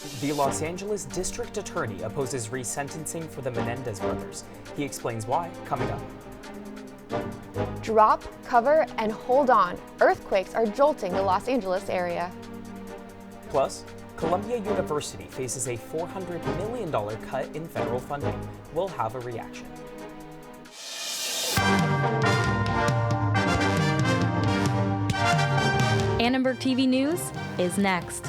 The Los Angeles District Attorney opposes resentencing for the Menendez brothers. He explains why, coming up. Drop, cover, and hold on. Earthquakes are jolting the Los Angeles area. Plus, Columbia University faces a $400 million cut in federal funding. We'll have a reaction. Annenberg TV News is next.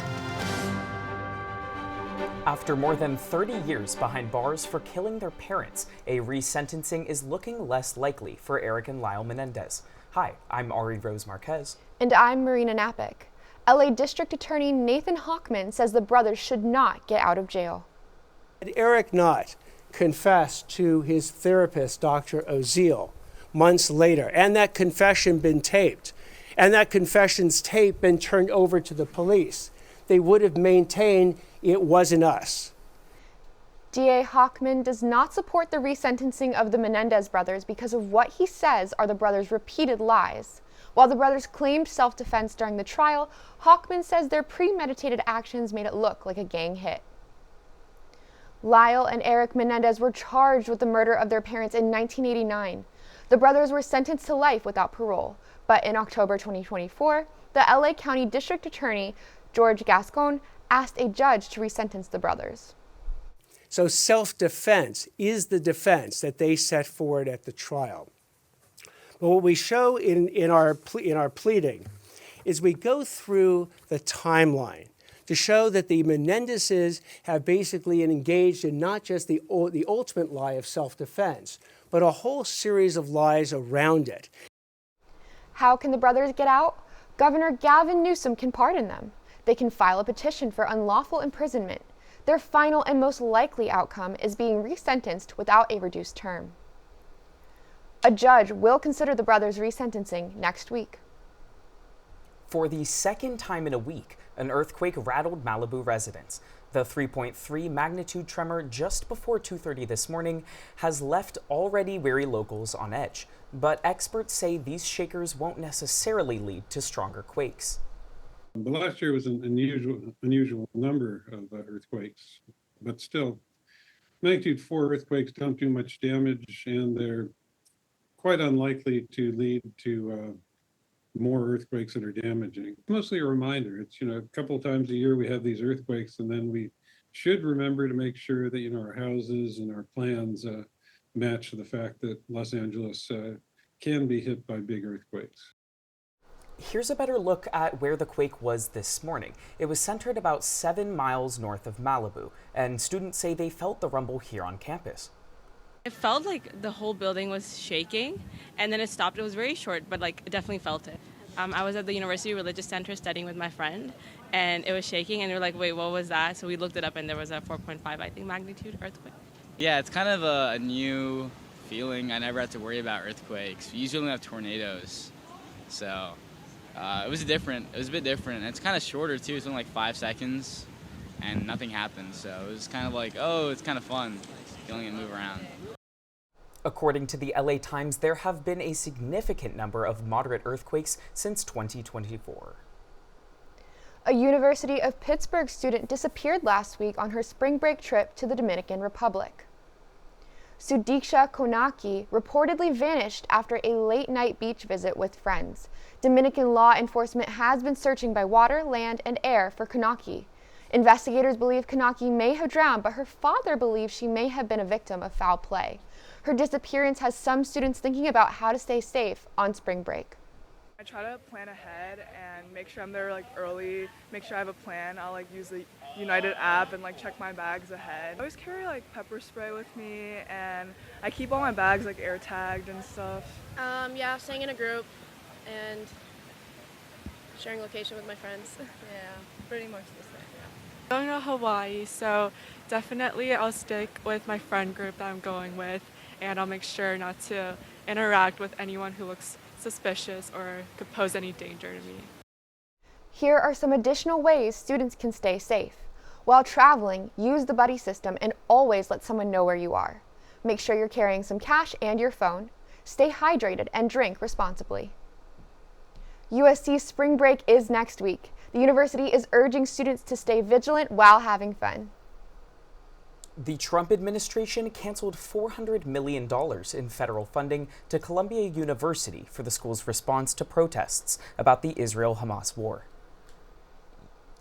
After more than 30 years behind bars for killing their parents, a resentencing is looking less likely for Eric and Lyle Menendez. Hi, I'm Rose-Marquez. And I'm Marina Knapik. LA District Attorney Nathan Hochman says the brothers should not get out of jail. Had Eric not confessed to his therapist, Dr. Oziel, months later, and that confession been taped, and that confession's tape been turned over to the police, they would have maintained it wasn't us. DA Hochman does not support the resentencing of the Menendez brothers because of what he says are the brothers' repeated lies. While the brothers claimed self-defense during the trial, Hochman says their premeditated actions made it look like a gang hit. Lyle and Eric Menendez were charged with the murder of their parents in 1989. The brothers were sentenced to life without parole, but in October 2024, the LA County District Attorney George Gascon asked a judge to resentence the brothers. So self-defense is the defense that they set forward at the trial. But what we show in our pleading is we go through the timeline to show that the Menendezes have basically engaged in not just the ultimate lie of self-defense, but a whole series of lies around it. How can the brothers get out? Governor Gavin Newsom can pardon them. They can file a petition for unlawful imprisonment. Their final and most likely outcome is being resentenced without a reduced term. A judge will consider the brothers' resentencing next week. For the second time in a week, an earthquake rattled Malibu residents. The 3.3 magnitude tremor just before 2:30 this morning has left already weary locals on edge, but experts say these shakers won't necessarily lead to stronger quakes. But last year was an unusual number of earthquakes, but still, magnitude 4 earthquakes don't do much damage, and they're quite unlikely to lead to more earthquakes that are damaging. Mostly a reminder. It's, a couple of times a year we have these earthquakes, and then we should remember to make sure that, our houses and our plans match the fact that Los Angeles can be hit by big earthquakes. Here's a better look at where the quake was this morning. It was centered about 7 miles north of Malibu, and students say they felt the rumble here on campus. It felt like the whole building was shaking, and then it stopped. It was very short, but I definitely felt it. I was at the University Religious Center studying with my friend, and it was shaking, and we were like, wait, what was that? So we looked it up, and there was a 4.5, I think, magnitude earthquake. Yeah, it's kind of a new feeling. I never had to worry about earthquakes. We usually only have tornadoes, so it was different. It was a bit different. And it's kind of shorter, too. It's only like 5 seconds, and nothing happened. So it was kind of like, oh, it's kind of fun feeling it move around. According to the LA Times, there have been a significant number of moderate earthquakes since 2024. A University of Pittsburgh student disappeared last week on her spring break trip to the Dominican Republic. Sudiksha Konaki reportedly vanished after a late-night beach visit with friends. Dominican law enforcement has been searching by water, land, and air for Konaki. Investigators believe Konaki may have drowned, but her father believes she may have been a victim of foul play. Her disappearance has some students thinking about how to stay safe on spring break. I try to plan ahead and make sure I'm there early, make sure I have a plan. I'll use the United app and check my bags ahead. I always carry pepper spray with me, and I keep all my bags air tagged and stuff. Yeah, staying in a group and sharing location with my friends. Yeah, pretty much the same. Yeah. I'm going to Hawaii, so definitely I'll stick with my friend group that I'm going with, and I'll make sure not to interact with anyone who looks suspicious or could pose any danger to me. Here are some additional ways students can stay safe. While traveling, use the buddy system and always let someone know where you are. Make sure you're carrying some cash and your phone. Stay hydrated and drink responsibly. USC's spring break is next week. The university is urging students to stay vigilant while having fun. The Trump administration canceled $400 million in federal funding to Columbia University for the school's response to protests about the Israel-Hamas war.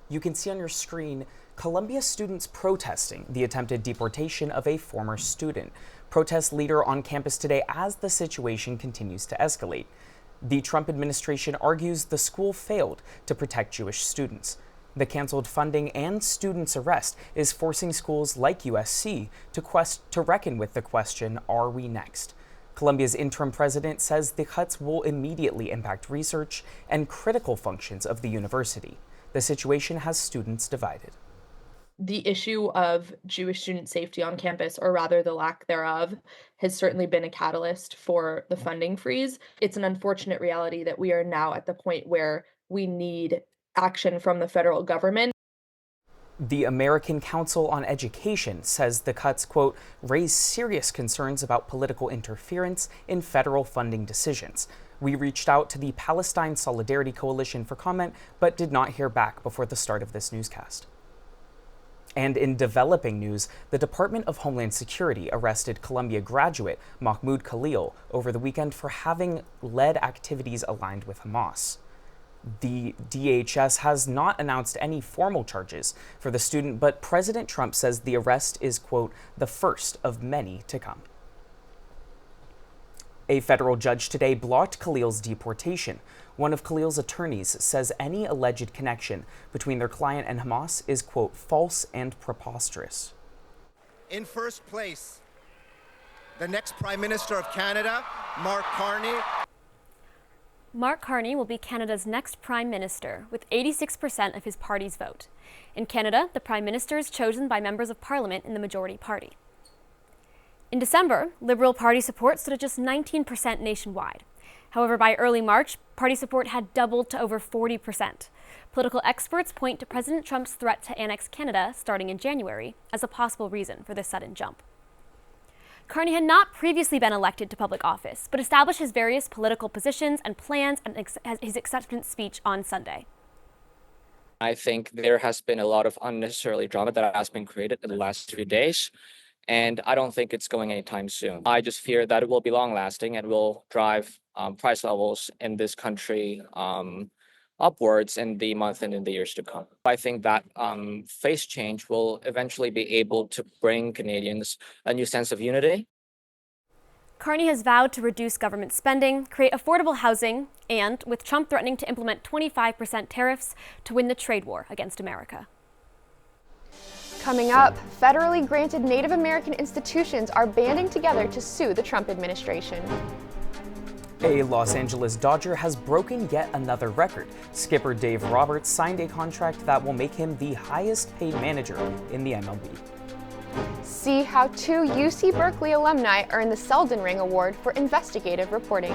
You can see on your screen Columbia students protesting the attempted deportation of a former student. Protest leader on campus today as the situation continues to escalate. The Trump administration argues the school failed to protect Jewish students. The canceled funding and students' arrest is forcing schools like USC to reckon with the question, are we next? Columbia's interim president says the cuts will immediately impact research and critical functions of the university. The situation has students divided. The issue of Jewish student safety on campus, or rather the lack thereof, has certainly been a catalyst for the funding freeze. It's an unfortunate reality that we are now at the point where we need action from the federal government. The American Council on Education says the cuts, quote, raise serious concerns about political interference in federal funding decisions. We reached out to the Palestine Solidarity Coalition for comment, but did not hear back before the start of this newscast. And in developing news, the Department of Homeland Security arrested Columbia graduate Mahmoud Khalil over the weekend for having led activities aligned with Hamas. The DHS has not announced any formal charges for the student, but President Trump says the arrest is, quote, the first of many to come. A federal judge today blocked Khalil's deportation. One of Khalil's attorneys says any alleged connection between their client and Hamas is, quote, false and preposterous. In first place, the next Prime Minister of Canada, Mark Carney. Mark Carney will be Canada's next Prime Minister, with 86% of his party's vote. In Canada, the Prime Minister is chosen by members of Parliament in the majority party. In December, Liberal Party support stood at just 19% nationwide. However, by early March, party support had doubled to over 40%. Political experts point to President Trump's threat to annex Canada starting in January as a possible reason for this sudden jump. Carney had not previously been elected to public office, but established his various political positions and plans and his acceptance speech on Sunday. I think there has been a lot of unnecessarily drama that has been created in the last 3 days, and I don't think it's going anytime soon. I just fear that it will be long-lasting and will drive price levels in this country upwards in the month and in the years to come. I think that face change will eventually be able to bring Canadians a new sense of unity. Carney has vowed to reduce government spending, create affordable housing, and, with Trump threatening to implement 25% tariffs, to win the trade war against America. Coming up, federally granted Native American institutions are banding together to sue the Trump administration. A Los Angeles Dodger has broken yet another record. Skipper Dave Roberts signed a contract that will make him the highest paid manager in the MLB. See how 2 UC Berkeley alumni earned the Selden Ring Award for investigative reporting.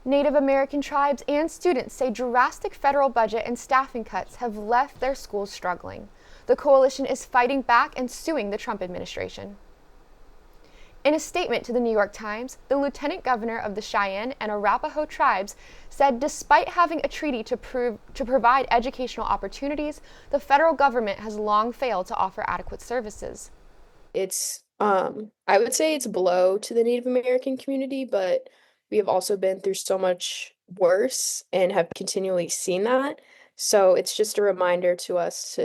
Native American tribes and students say drastic federal budget and staffing cuts have left their schools struggling. The coalition is fighting back and suing the Trump administration. In a statement to the New York Times, the lieutenant governor of the Cheyenne and Arapaho tribes said despite having a treaty to provide educational opportunities, the federal government has long failed to offer adequate services. It's, I would say it's a blow to the Native American community, but we have also been through so much worse and have continually seen that. So it's just a reminder to us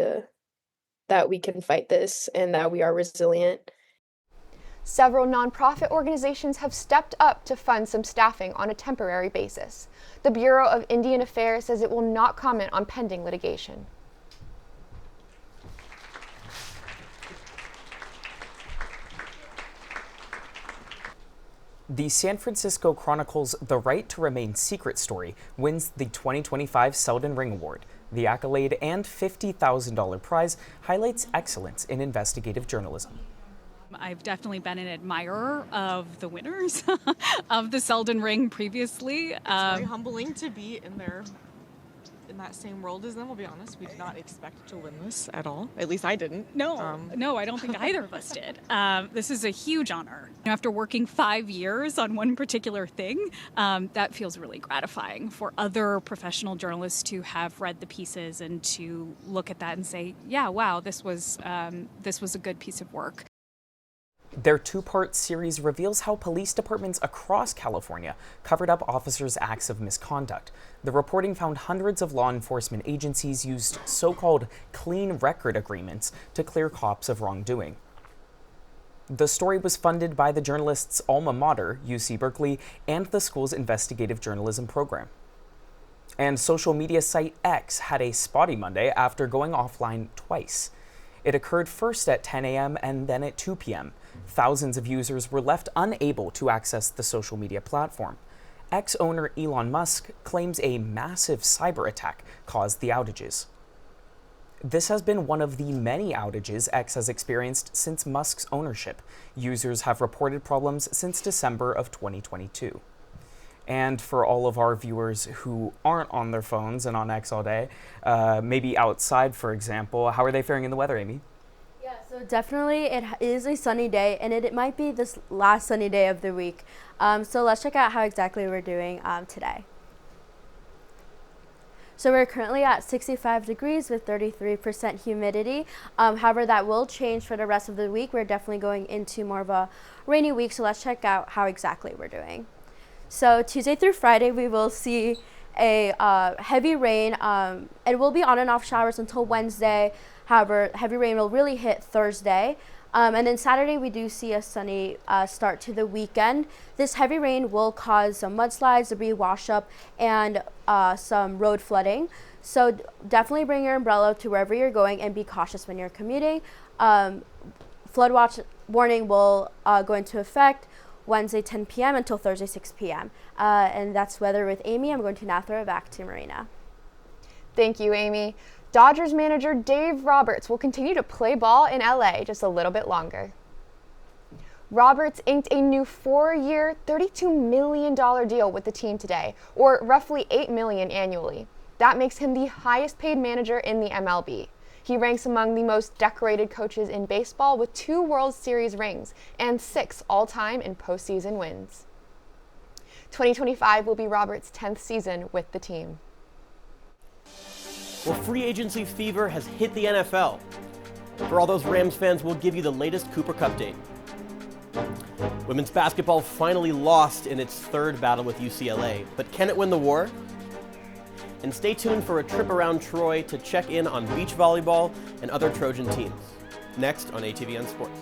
that we can fight this and that we are resilient. Several nonprofit organizations have stepped up to fund some staffing on a temporary basis. The Bureau of Indian Affairs says it will not comment on pending litigation. The San Francisco Chronicle's The Right to Remain Secret story wins the 2025 Selden Ring Award. The accolade and $50,000 prize highlights excellence in investigative journalism. I've definitely been an admirer of the winners of the Selden Ring previously. It's very humbling to be in that same world as them, I'll be honest. We did not expect to win this at all. At least I didn't. No, I don't think either of us did. This is a huge honor. After working 5 years on one particular thing, that feels really gratifying for other professional journalists to have read the pieces and to look at that and say, yeah, wow, this was a good piece of work. Their two-part series reveals how police departments across California covered up officers' acts of misconduct. The reporting found hundreds of law enforcement agencies used so-called clean record agreements to clear cops of wrongdoing. The story was funded by the journalist's alma mater, UC Berkeley, and the school's investigative journalism program. And social media site X had a spotty Monday after going offline twice. It occurred first at 10 a.m. and then at 2 p.m. Thousands of users were left unable to access the social media platform. X owner Elon Musk claims a massive cyber attack caused the outages. This has been one of the many outages X has experienced since Musk's ownership. Users have reported problems since December of 2022. And for all of our viewers who aren't on their phones and on X all day, maybe outside, for example, how are they faring in the weather, Amy? Yeah, so definitely it is a sunny day, and it might be this last sunny day of the week. So let's check out how exactly we're doing today. So we're currently at 65 degrees with 33% humidity. However, that will change for the rest of the week. We're definitely going into more of a rainy week, so let's check out how exactly we're doing. So Tuesday through Friday, we will see a heavy rain. It will be on and off showers until Wednesday. However, heavy rain will really hit Thursday. And then Saturday, we do see a sunny start to the weekend. This heavy rain will cause some mudslides, debris wash up, and some road flooding. So definitely bring your umbrella to wherever you're going and be cautious when you're commuting. Flood watch warning will go into effect Wednesday 10 p.m. until Thursday 6 p.m. And that's weather with Amy. I'm going to now throw it back to Marina. Thank you, Amy. Dodgers manager Dave Roberts will continue to play ball in LA just a little bit longer. Roberts inked a new 4-year, $32 million deal with the team today, or roughly $8 million annually. That makes him the highest paid manager in the MLB. He ranks among the most decorated coaches in baseball with 2 World Series rings and 6 all-time in postseason wins. 2025 will be Roberts' 10th season with the team. Well, free agency fever has hit the NFL. For all those Rams fans, we'll give you the latest Cooper Cup date. Women's basketball finally lost in its 3rd battle with UCLA, but can it win the war? And stay tuned for a trip around Troy to check in on beach volleyball and other Trojan teams. Next on ATVN Sports.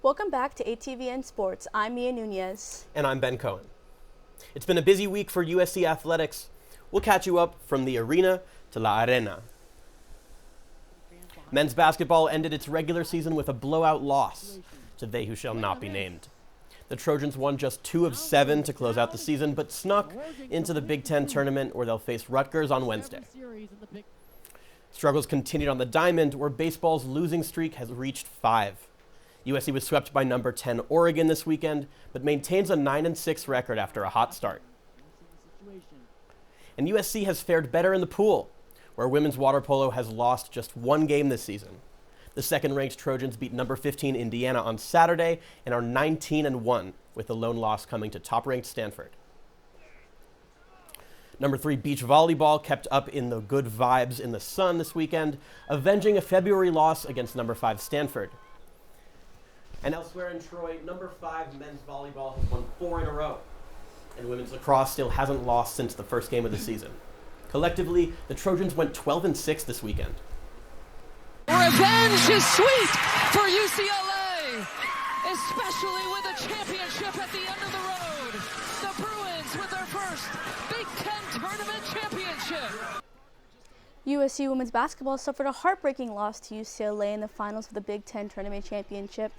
Welcome back to ATVN Sports. I'm Mia Nunez. And I'm Ben Cohen. It's been a busy week for USC athletics. We'll catch you up from the arena to La Arena. Men's basketball ended its regular season with a blowout loss to they who shall not be named. The Trojans won just 2 of 7 to close out the season, but snuck into the Big Ten tournament where they'll face Rutgers on Wednesday. Struggles continued on the diamond, where baseball's losing streak has reached 5. USC was swept by number 10 Oregon this weekend, but maintains a 9-6 record after a hot start. And USC has fared better in the pool, where women's water polo has lost just 1 game this season. The second-ranked Trojans beat number 15 Indiana on Saturday and are 19-1, with the lone loss coming to top-ranked Stanford. Number 3 beach volleyball kept up in the good vibes in the sun this weekend, avenging a February loss against number 5 Stanford. And elsewhere in Troy, number 5 men's volleyball has won 4 in a row, and women's lacrosse still hasn't lost since the first game of the season. Collectively, the Trojans went 12-6 this weekend. Revenge is sweet for UCLA, especially with a championship at the end of the road. The Bruins with their first Big Ten tournament championship. USC women's basketball suffered a heartbreaking loss to UCLA in the finals of the Big Ten tournament championship.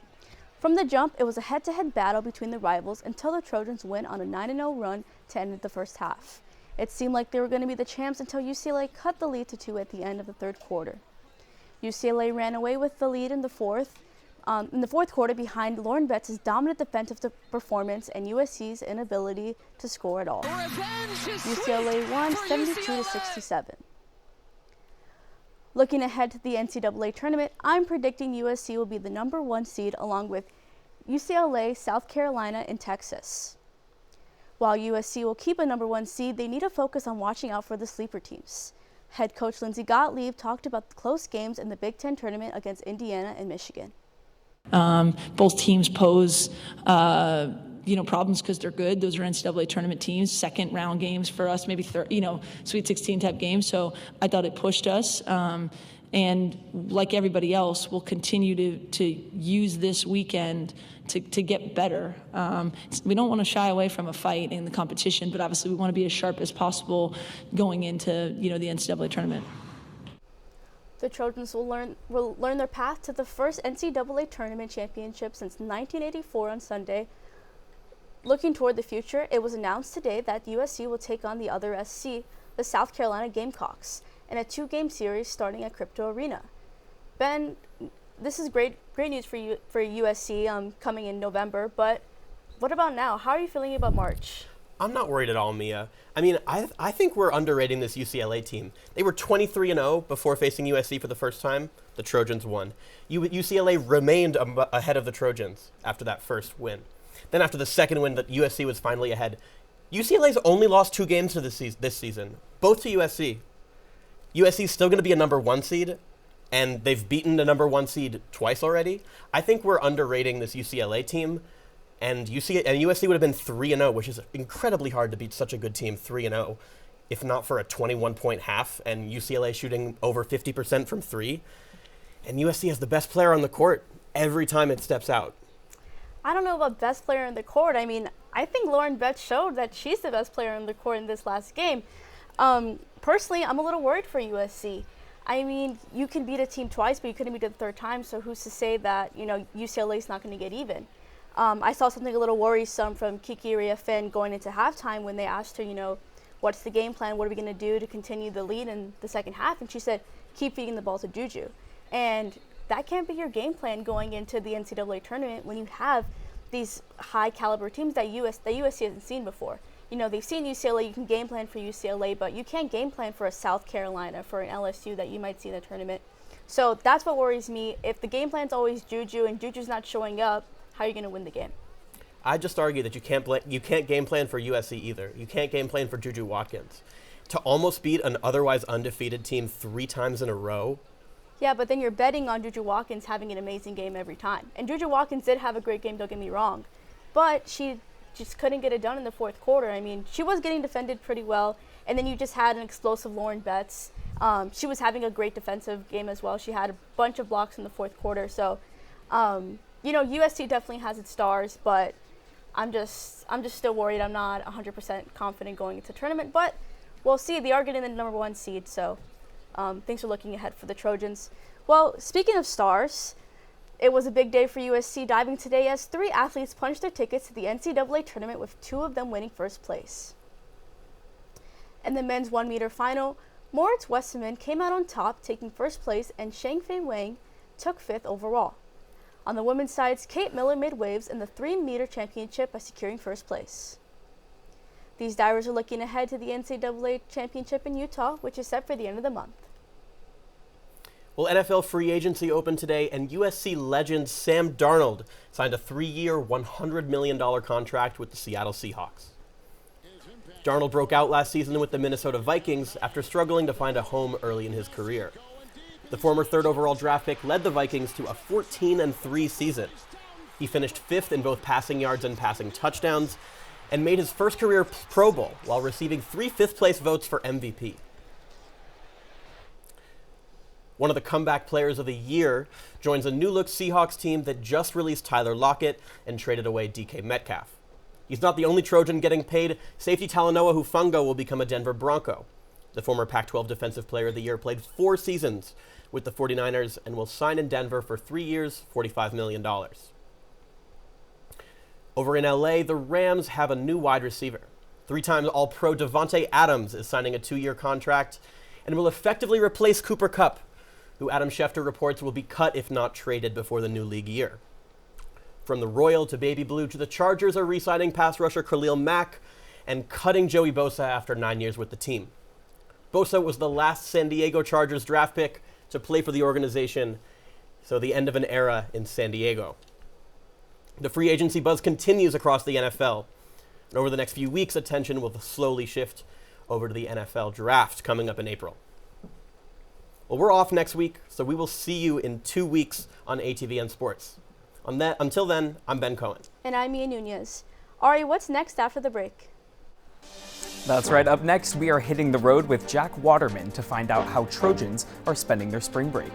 From the jump, it was a head-to-head battle between the rivals until the Trojans went on a 9-0 run to end the first half. It seemed like they were going to be the champs until UCLA cut the lead to 2 at the end of the third quarter. UCLA ran away with the lead in the fourth quarter behind Lauren Betts' dominant defensive performance and USC's inability to score at all. UCLA won 72-67. Looking ahead to the NCAA tournament, I'm predicting USC will be the number 1 seed along with UCLA, South Carolina, and Texas. While USC will keep a number 1 seed, they need to focus on watching out for the sleeper teams. Head coach Lindsey Gottlieb talked about the close games in the Big Ten tournament against Indiana and Michigan. Both teams pose problems because they're good. Those are NCAA tournament teams, second round games for us, maybe Sweet 16 type games. So I thought it pushed us. And like everybody else, we'll continue to use this weekend to get better. We don't want to shy away from a fight in the competition, but obviously we want to be as sharp as possible going into the NCAA tournament. The Trojans will learn their path to the first NCAA tournament championship since 1984 on Sunday. Looking toward the future, it was announced today that USC will take on the other SC, the South Carolina Gamecocks, in a 2-game series starting at Crypto Arena. Ben, this is great news for USC coming in November, but what about now? How are you feeling about March? I'm not worried at all, Mia. I mean, I think we're underrating this UCLA team. They were 23-0 before facing USC for the first time. The Trojans won. UCLA remained ahead of the Trojans after that first win. Then after the second win, that USC was finally ahead. UCLA's only lost 2 games to this season, both to USC. USC's still going to be a number 1 seed, and they've beaten the number 1 seed twice already. I think we're underrating this UCLA team, and USC would have been 3-0, which is incredibly hard to beat such a good team 3-0, if not for a 21-point half, and UCLA shooting over 50% from 3. And USC has the best player on the court every time it steps out. I don't know about best player in the court. I mean, I think Lauren Betts showed that she's the best player in the court in this last game. Personally, I'm a little worried for USC. I mean, you can beat a team twice, but you couldn't beat it the third time, so who's to say that, UCLA's not going to get even? I saw something a little worrisome from Kiki Riafin going into halftime when they asked her, what's the game plan? What are we going to do to continue the lead in the second half? And she said, keep feeding the ball to Juju. And that can't be your game plan going into the NCAA tournament when you have these high caliber teams that USC hasn't seen before. They've seen UCLA, you can game plan for UCLA, but you can't game plan for a South Carolina, for an LSU that you might see in the tournament. So that's what worries me. If the game plan's always Juju and Juju's not showing up, how are you going to win the game? I just argue that you can't game plan for USC either. You can't game plan for Juju Watkins. To almost beat an otherwise undefeated team 3 times in a row. Yeah, but then you're betting on Juju Watkins having an amazing game every time. And Juju Watkins did have a great game, don't get me wrong. But she just couldn't get it done in the fourth quarter. I mean, she was getting defended pretty well. And then you just had an explosive Lauren Betts. She was having a great defensive game as well. She had a bunch of blocks in the fourth quarter. So you know, USC definitely has its stars, but I'm just still worried. I'm not 100% confident going into the tournament, but we'll see. They are getting the #1 seed, so things are looking ahead for the Trojans. Well, speaking of stars, it was a big day for USC diving today as 3 athletes punched their tickets to the NCAA tournament, with 2 of them winning first place. In the men's 1-meter final, Moritz Westerman came out on top, taking first place, and Shangfei Wang took 5th overall. On the women's sides, Kate Miller made waves in the 3-meter championship by securing first place. These divers are looking ahead to the NCAA championship in Utah, which is set for the end of the month. Well, NFL free agency opened today, and USC legend Sam Darnold signed a 3-year, $100 million contract with the Seattle Seahawks. Darnold broke out last season with the Minnesota Vikings after struggling to find a home early in his career. The former 3rd overall draft pick led the Vikings to a 14-3 season. He finished 5th in both passing yards and passing touchdowns, and made his first career Pro Bowl while receiving 3 fifth-place votes for MVP. One of the comeback players of the year joins a new-look Seahawks team that just released Tyler Lockett and traded away DK Metcalf. He's not the only Trojan getting paid. Safety Talanoa Hufanga will become a Denver Bronco. The former Pac-12 Defensive Player of the Year played 4 seasons with the 49ers and will sign in Denver for 3 years, $45 million. Over in LA, the Rams have a new wide receiver. 3-time All-Pro Devontae Adams is signing a 2-year contract and will effectively replace Cooper Kupp, who Adam Schefter reports will be cut if not traded before the new league year. From the Royal to Baby Blue to the Chargers are re-signing pass rusher Khalil Mack and cutting Joey Bosa after 9 years with the team. Bosa was the last San Diego Chargers draft pick to play for the organization, so the end of an era in San Diego. The free agency buzz continues across the NFL, and over the next few weeks, attention will slowly shift over to the NFL draft coming up in April. Well, we're off next week, so we will see you in 2 weeks on ATVN Sports. Until then, I'm Ben Cohen. And I'm Mia Nunez. Ari, what's next after the break? That's right. Up next, we are hitting the road with Jack Waterman to find out how Trojans are spending their spring break.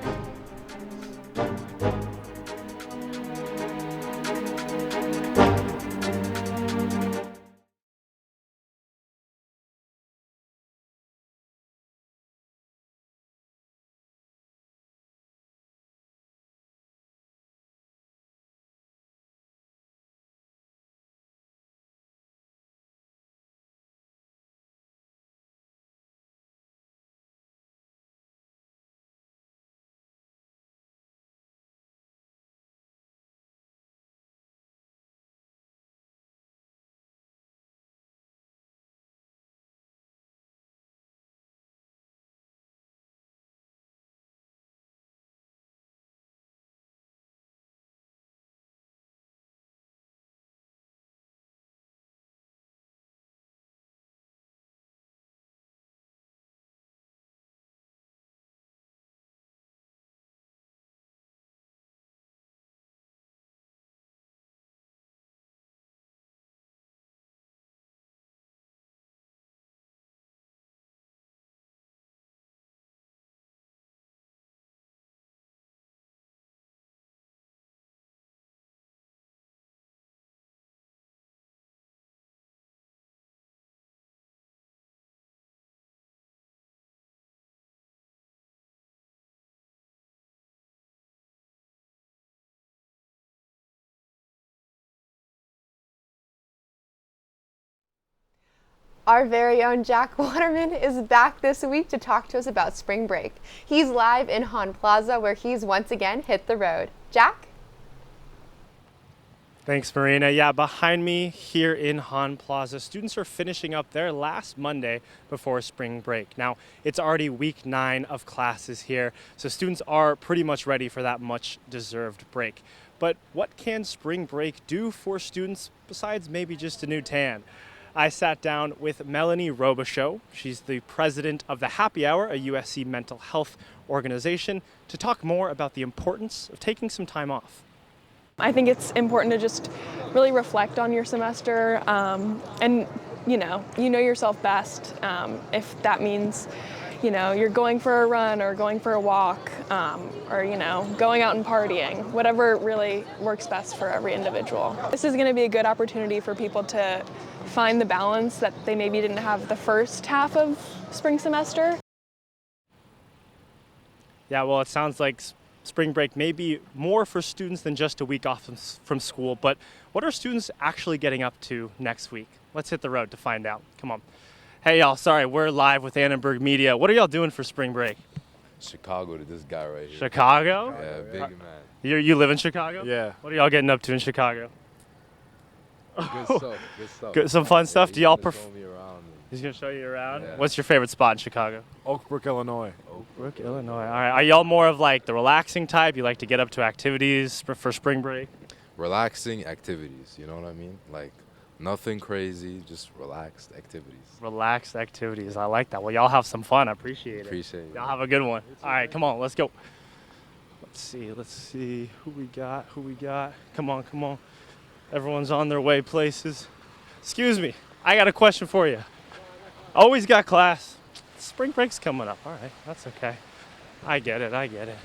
Our very own Jack Waterman is back this week to talk to us about spring break. He's live in Hahn Plaza, where he's once again hit the road. Jack? Thanks, Marina. Yeah, behind me here in Hahn Plaza, students are finishing up their last Monday before spring break. Now, it's already week 9 of classes here, so students are pretty much ready for that much-deserved break. But what can spring break do for students besides maybe just a new tan? I sat down with Melanie Robichaux. She's the president of the Happy Hour, a USC mental health organization, to talk more about the importance of taking some time off. I think it's important to just really reflect on your semester and, you know yourself best. If that means, you're going for a run or going for a walk, or, going out and partying, whatever really works best for every individual. This is going to be a good opportunity for people to find the balance that they maybe didn't have the first half of spring semester. Yeah, well, it sounds like spring break may be more for students than just a week off from school, but what are students actually getting up to next week? Let's hit the road to find out. Come on. Hey, y'all, sorry, we're live with Idelburg Media. What are y'all doing for spring break? Chicago to this guy right here. Chicago? Yeah, big man. You live in Chicago? Yeah. What are y'all getting up to in Chicago? Good stuff, good stuff. Good, some fun stuff. Do y'all prefer? Show me around. He's gonna show you around. Yeah. What's your favorite spot in Chicago? Oak Brook, Illinois. Oak Brook, Illinois. All right. Are y'all more of like the relaxing type? You like to get up to activities for spring break? Relaxing activities. You know what I mean? Like nothing crazy, just relaxed activities. Relaxed activities. I like that. Well, y'all have some fun. I appreciate it. Appreciate it. Y'all have a good one. All right, come on, let's go. Let's see who we got. Come on. Everyone's on their way places. Excuse me, I got a question for you. Always got class. Spring break's coming up. All right, that's okay. I get it.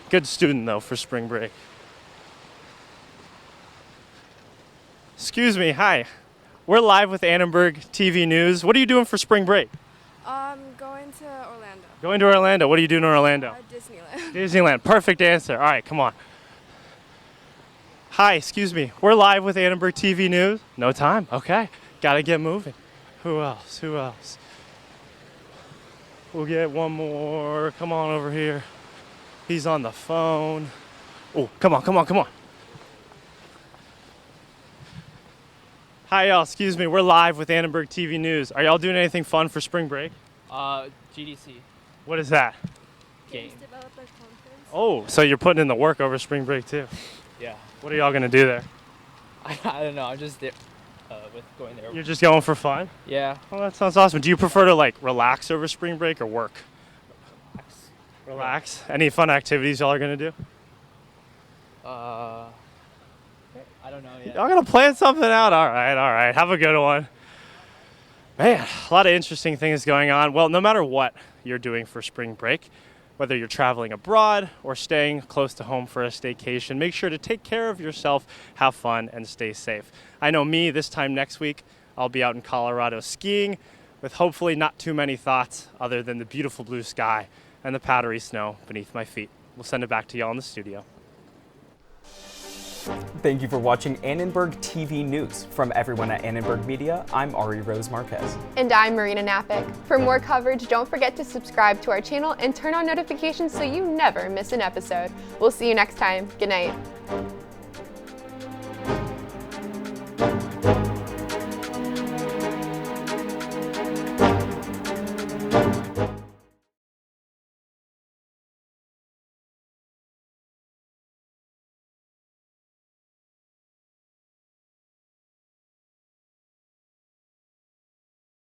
Good student, though, for spring break. Excuse me, hi. We're live with Idelburg TV News. What are you doing for spring break? Going to Orlando. Going to Orlando. What are you doing in Orlando? Disneyland. Disneyland. Perfect answer. All right, come on. Hi, excuse me. We're live with Idelburg TV News. No time. Okay. Gotta get moving. Who else? We'll get one more. Come on over here. He's on the phone. Oh, come on. Hi, y'all. Excuse me. We're live with Idelburg TV News. Are y'all doing anything fun for spring break? GDC. What is that? Game. Oh, so you're putting in the work over spring break, too? Yeah. What are y'all going to do there? I don't know. I'm just there with going there. You're just going for fun? Yeah. Well, that sounds awesome. Do you prefer to, like, relax over spring break or work? Relax. Any fun activities y'all are going to do? I don't know yet. Y'all going to plan something out? All right. Have a good one. Man, a lot of interesting things going on. Well, no matter what you're doing for spring break, whether you're traveling abroad or staying close to home for a staycation, make sure to take care of yourself, have fun, and stay safe. I know me, this time next week, I'll be out in Colorado skiing with hopefully not too many thoughts other than the beautiful blue sky and the powdery snow beneath my feet. We'll send it back to y'all in the studio. Thank you for watching Idelburg TV News. From everyone at Idelburg Media, I'm Rose-Marquez. And I'm Marina Knapik. For more coverage, don't forget to subscribe to our channel and turn on notifications so you never miss an episode. We'll see you next time. Good night.